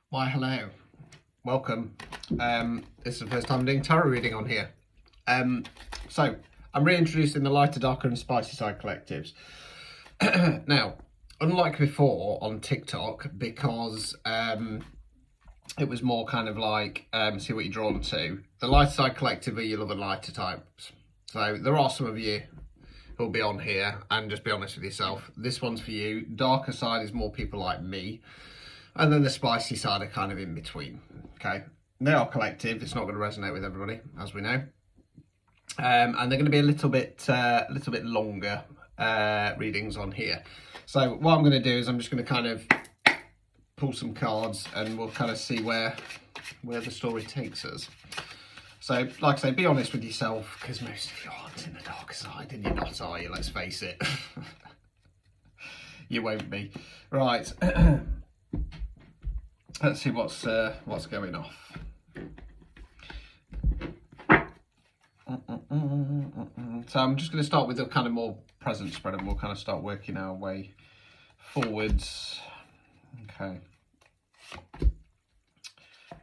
Why, hello. Welcome. This is the first time I'm doing tarot reading on here. So, I'm reintroducing the lighter, darker and spicy side collectives. Now, unlike before on TikTok, because it was more kind of like, see what you're drawn to. The lighter side collective are your love and lighter types. So, there are some of you who'll be on here, and just be honest with yourself. This one's for you. Darker side is more people like me. And then the spicy side are kind of in between, okay? They are collective. It's not going to resonate with everybody, as we know. And they're going to be a little bit longer readings on here. So what I'm going to do is I'm just going to kind of pull some cards and we'll kind of see where the story takes us. So, like I say, be honest with yourself, because most of you aren't in the darker side, and you're not, are you? Let's face it. You won't be. Right. Let's see what's going off. So I'm just going to start with the kind of more present spread, and we'll kind of start working our way forwards. Okay.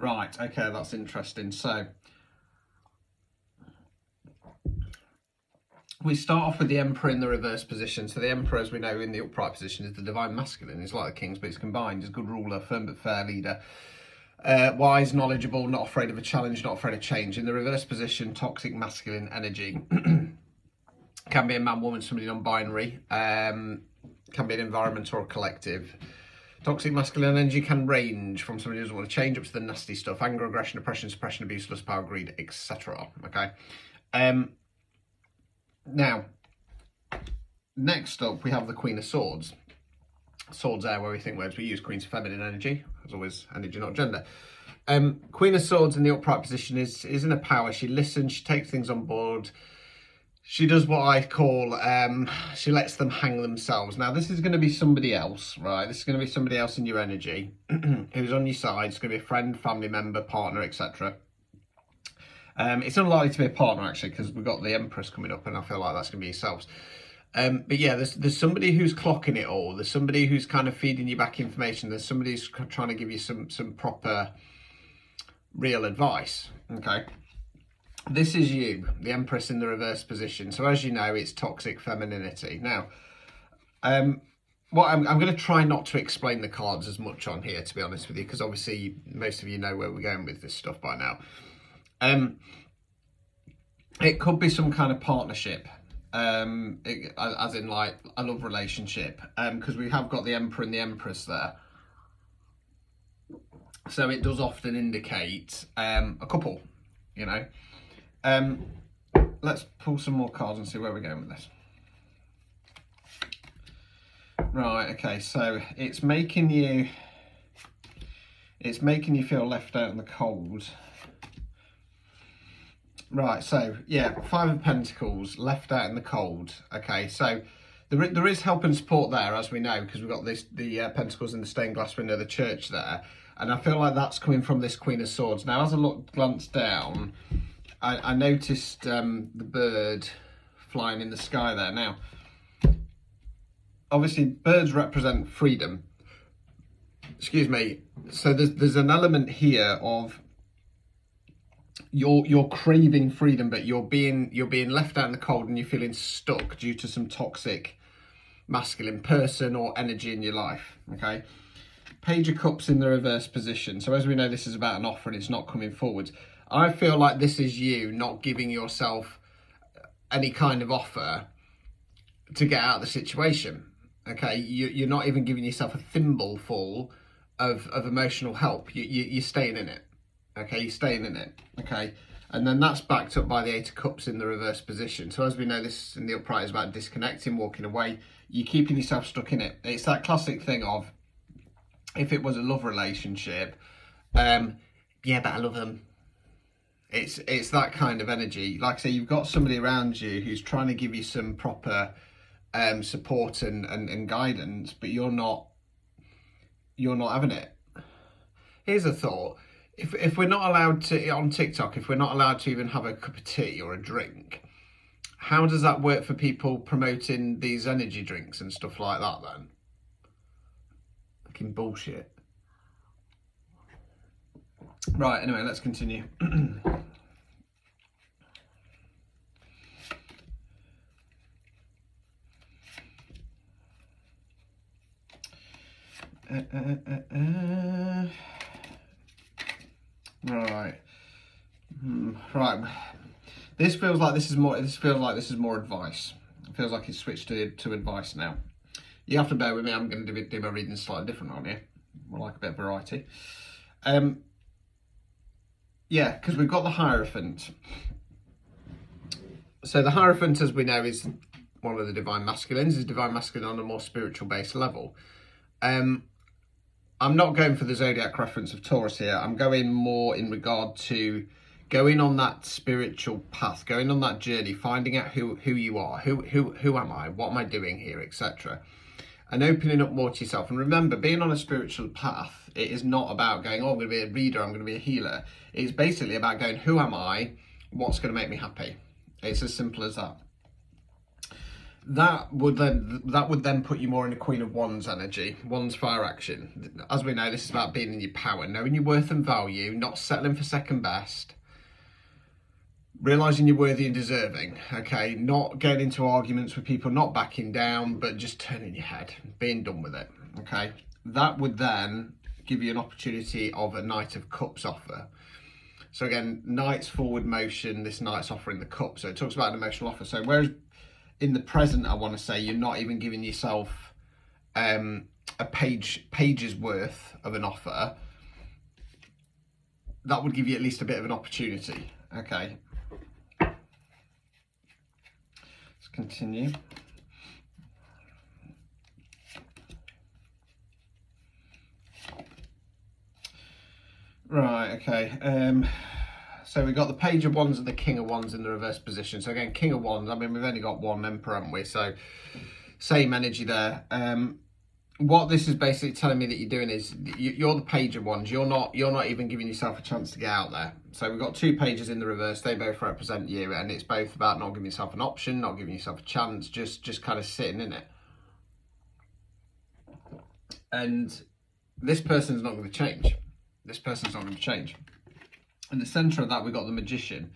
Right. Okay, that's interesting. So we start off with the Emperor in the reverse position. So the Emperor, as we know, in the upright position is the divine masculine. It's like the Kings, but it's combined. He's a good ruler, firm but fair leader. Wise, knowledgeable, not afraid of a challenge, not afraid of change. In the reverse position, toxic masculine energy. Can be a man, woman, somebody non-binary. Can be an environment or a collective. Toxic masculine energy can range from somebody who doesn't want to change up to the nasty stuff. Anger, aggression, oppression, suppression, abuse, lust, power, greed, etc. Okay. Now, next up, we have the Queen of Swords. Swords are where we think words we use. Queen's feminine energy. As always, energy, not gender. Queen of Swords in the upright position is in a power. She listens, she takes things on board. She does what I call, she lets them hang themselves. Now, this is going to be somebody else, right? This is going to be somebody else in your energy who's on your side. It's going to be a friend, family member, partner, etc. It's unlikely to be a partner, actually, because we've got the Empress coming up, and I feel like that's going to be yourselves. But yeah, there's somebody who's clocking it all. There's somebody who's kind of feeding you back information. There's somebody who's trying to give you some proper, real advice, okay? This is you, the Empress in the reverse position. So as you know, it's toxic femininity. Now, what I'm going to try not to explain the cards as much on here, to be honest with you, because obviously most of you know where we're going with this stuff by now. It could be some kind of partnership, as in like a love relationship, because we have got the Emperor and the Empress there. So it does often indicate a couple, you know. Let's pull some more cards and see where we're going with this. Right, okay, so it's making you feel left out in the cold. Right, so yeah, Five of Pentacles, left out in the cold. Okay, so there is help and support there, as we know, because we've got the Pentacles in the stained glass window of the church there, and I feel like that's coming from this Queen of Swords. Now, as I glanced down, I noticed the bird flying in the sky there. Now, obviously, birds represent freedom. Excuse me. So there's an element here of you're craving freedom, but you're being left out in the cold, and you're feeling stuck due to some toxic masculine person or energy in your life. Okay. Page of Cups in the reverse position. So as we know, this is about an offer and it's not coming forward. I feel like this is you not giving yourself any kind of offer to get out of the situation. Okay, you're not even giving yourself a thimbleful of emotional help. You're staying in it. Okay, you're staying in it. Okay, and then that's backed up by the Eight of Cups in the reverse position. So as we know, this in the upright is about disconnecting, walking away. You're keeping yourself stuck in it. It's that classic thing of, if it was a love relationship, yeah, but I love them. It's that kind of energy. Like I say, you've got somebody around you who's trying to give you some proper support and guidance, but you're not having it. Here's a thought. If we're not allowed to, on TikTok, if we're not allowed to even have a cup of tea or a drink, how does that work for people promoting these energy drinks and stuff like that then? Fucking bullshit. Right, anyway, let's continue. Right. Right. This feels like this is more. This feels like this is more advice. It feels like it's switched to advice now. You have to bear with me. I'm going to do my reading slightly different on here. I like a bit of variety. Yeah, because we've got the Hierophant. So the Hierophant, as we know, is one of the divine masculines. Is divine masculine on a more spiritual based level. I'm not going for the zodiac reference of Taurus here. I'm going more in regard to going on that spiritual path, going on that journey, finding out who you are, who am I, what am I doing here, etc. And opening up more to yourself. And remember, being on a spiritual path, it is not about going, oh, I'm going to be a reader, I'm going to be a healer. It's basically about going, who am I, what's going to make me happy. It's as simple as that. That would then put you more in a Queen of Wands energy, Wands fire action. As we know, this is about being in your power, knowing your worth and value, not settling for second best, realising you're worthy and deserving, okay? Not getting into arguments with people, not backing down, but just turning your head, being done with it, okay? That would then give you an opportunity of a Knight of Cups offer. So again, Knight's forward motion, this Knight's offering the cup. So it talks about an emotional offer. So whereas in the present, I want to say you're not even giving yourself a page's worth of an offer, that would give you at least a bit of an opportunity, okay? Let's continue. Right, okay. So we've got the Page of Wands and the King of Wands in the reverse position. So again, King of Wands, I mean, we've only got one Emperor, haven't we? So same energy there. What this is basically telling me that you're doing is you're the Page of Wands. You're not even giving yourself a chance to get out there. So we've got two pages in the reverse. They both represent you, and it's both about not giving yourself an option, not giving yourself a chance, just kind of sitting in it. And this person's not going to change. This person's not going to change. In the centre of that, we've got the Magician.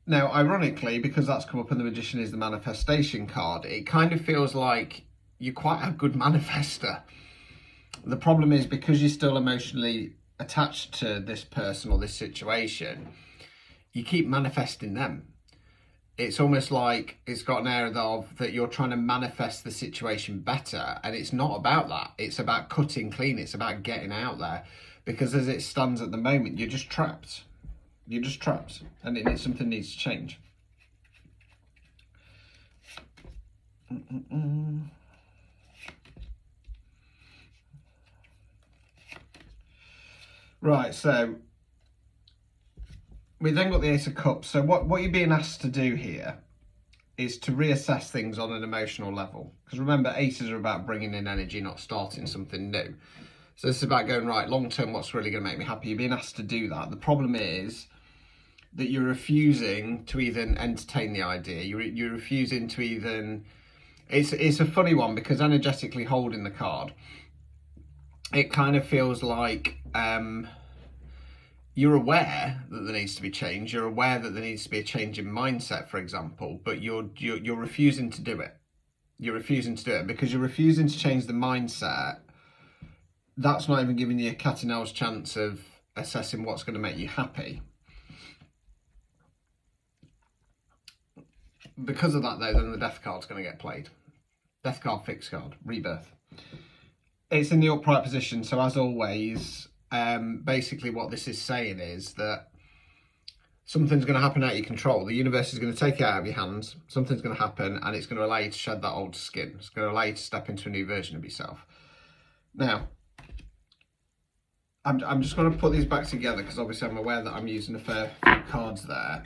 Now, ironically, because that's come up and the Magician is the manifestation card, it kind of feels like you're quite a good manifester. The problem is, because you're still emotionally attached to this person or this situation, you keep manifesting them. It's almost like it's got an air of that you're trying to manifest the situation better, and it's not about that. It's about cutting clean. It's about getting out there, because as it stands at the moment, you're just trapped. You're just trapped, and something needs to change. Right, so we then got the Ace of Cups. So what you're being asked to do here is to reassess things on an emotional level. Because remember, aces are about bringing in energy, not starting something new. So this is about going, right, long term, what's really going to make me happy? You're being asked to do that. The problem is that you're refusing to even entertain the idea. You're refusing to even... It's a funny one, because energetically holding the card, it kind of feels like... you're aware that there needs to be change. You're aware that there needs to be a change in mindset, for example, but you're refusing to do it. You're refusing to do it because you're refusing to change the mindset. That's not even giving you a cat and mouse chance of assessing what's going to make you happy. Because of that, though, then the Death card's going to get played. Death card, fixed card, rebirth. It's in the upright position, so as always... basically what this is saying is that something's going to happen out of your control. The universe is going to take it out of your hands. Something's going to happen, and it's going to allow you to shed that old skin. It's going to allow you to step into a new version of yourself. Now, I'm just going to put these back together, because obviously I'm aware that I'm using a fair few cards there.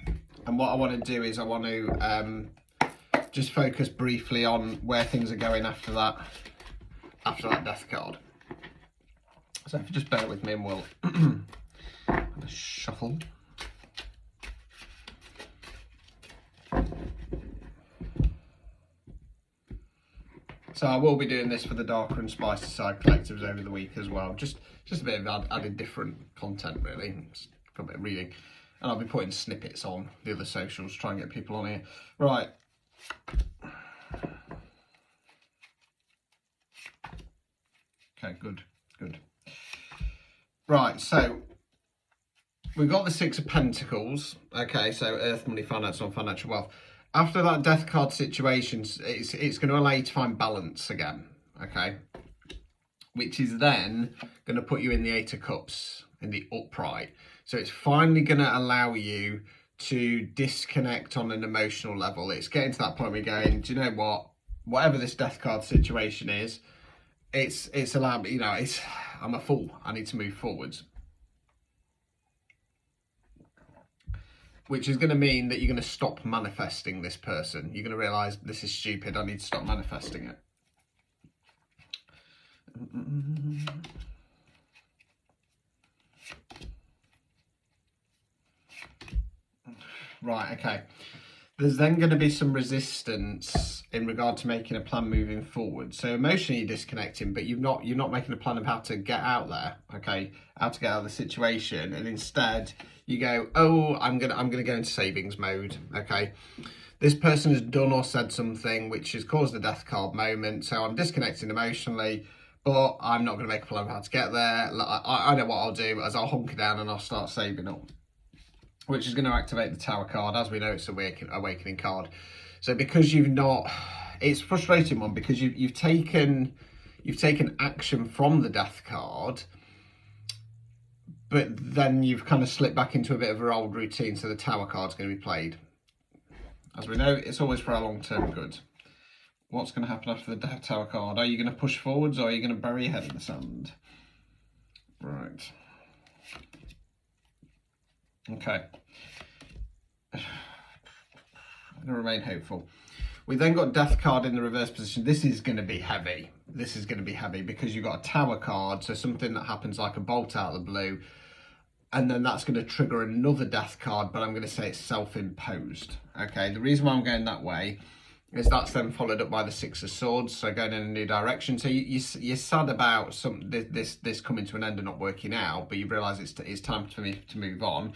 And what I want to do is I want to just focus briefly on where things are going after that Death card. So if you just bear with me, and we'll have a shuffle. So I will be doing this for the darker and spicy side collectives over the week as well. Just a bit of added different content, really, just for a bit of reading. And I'll be putting snippets on the other socials, try and get people on here. Right. Okay, good. Right, so we've got the Six of Pentacles. Okay, so earth, money, finance, non-financial wealth. After that death card situation, it's going to allow you to find balance again, okay? Which is then going to put you in the Eight of Cups, in the upright. So it's finally going to allow you to disconnect on an emotional level. It's getting to that point where you're going, do you know what? Whatever this death card situation is, it's allowed, you know, I'm a fool. I need to move forwards. Which is going to mean that you're going to stop manifesting this person. You're going to realise this is stupid. I need to stop manifesting it. Right, okay. There's then going to be some resistance in regard to making a plan moving forward. So emotionally you're disconnecting, but you're not making a plan of how to get out there, okay? How to get out of the situation, and instead you go, oh, I'm gonna go into savings mode, okay? This person has done or said something which has caused a death card moment, so I'm disconnecting emotionally, but I'm not going to make a plan of how to get there. I know what I'll do, as I'll hunker down and I'll start saving up, which is going to activate the Tower card. As we know, it's an awakening card. So because you've not, it's a frustrating one, because you've taken action from the death card, but then you've kind of slipped back into a bit of an old routine, so the Tower card's going to be played. As we know, it's always for our long-term good. What's going to happen after the Tower card? Are you going to push forwards, or are you going to bury your head in the sand? Right. Okay. I'm going to remain hopeful. We then got Death card in the reverse position. This is going to be heavy. This is going to be heavy because you've got a Tower card, so something that happens like a bolt out of the blue, and then that's going to trigger another Death card, but I'm going to say it's self-imposed. Okay, the reason why I'm going that way is that's then followed up by the Six of Swords, so going in a new direction. So you're sad about this coming to an end and not working out, but you realise it's time for me to move on.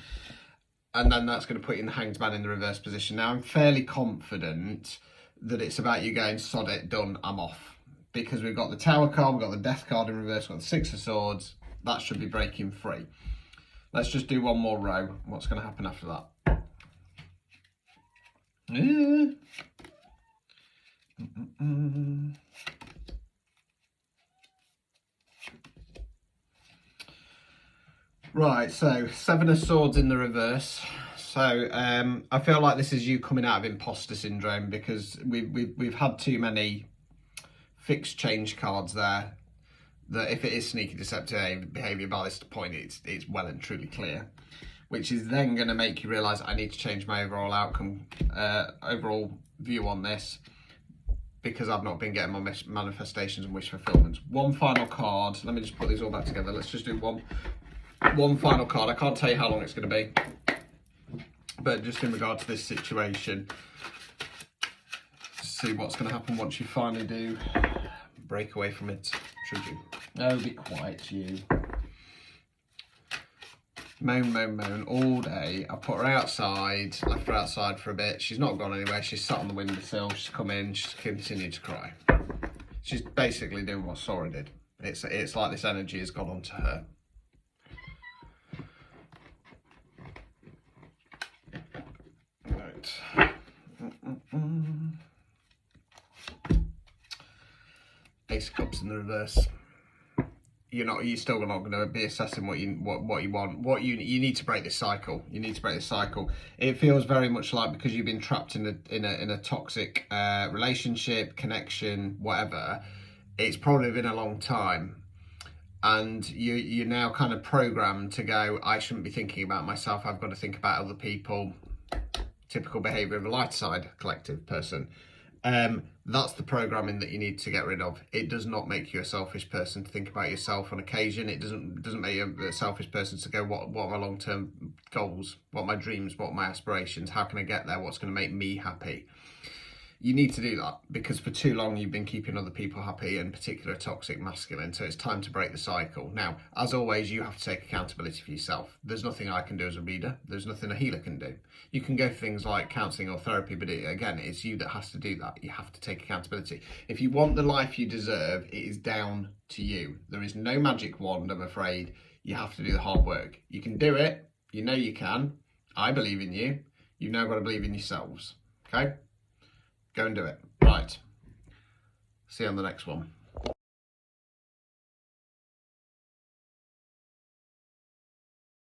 And then that's going to put you in the Hanged Man in the reverse position. Now, I'm fairly confident that it's about you going, sod it, done, I'm off. Because we've got the Tower card, we've got the Death card in reverse, we've got the Six of Swords. That should be breaking free. Let's just do one more row. What's going to happen after that? Right, so Seven of Swords in the reverse. So I feel like this is you coming out of imposter syndrome, because we've had too many fixed change cards there, that if it is sneaky deceptive behaviour by this point, it's well and truly clear, which is then going to make you realise I need to change my overall outcome, overall view on this, because I've not been getting my manifestations and wish fulfillments. One final card. Let me just put these all back together. Let's just do one final card. I can't tell you how long it's going to be, but just in regard to this situation, see what's going to happen once you finally do break away from it, should you? Oh, be quiet, you. Moan all day. I put her outside, left her outside for a bit. She's not gone anywhere. She's sat on the windowsill. She's come in. She's continued to cry. She's basically doing what Sora did. It's like this energy has gone onto her. Right. Ace of Cups in the reverse. You're still not going to be assessing what you want. You need to break this cycle. You need to break this cycle. It feels very much like, because you've been trapped in a toxic relationship, connection, whatever. It's probably been a long time, and you're now kind of programmed to go, I shouldn't be thinking about myself. I've got to think about other people. Typical behaviour of a light side collective person. That's the programming that you need to get rid of. It does not make you a selfish person to think about yourself on occasion. It doesn't make you a selfish person to go, what are my long-term goals? What are my dreams? What are my aspirations? How can I get there? What's going to make me happy? You need to do that because for too long you've been keeping other people happy, in particular toxic masculine. So it's time to break the cycle. Now, as always, you have to take accountability for yourself. There's nothing I can do as a reader. There's nothing a healer can do. You can go for things like counselling or therapy, but again, it's you that has to do that. You have to take accountability. If you want the life you deserve, it is down to you. There is no magic wand, I'm afraid. You have to do the hard work. You can do it. You know you can. I believe in you. You've now got to believe in yourselves. Okay? Go and do it. Right. See you on the next one.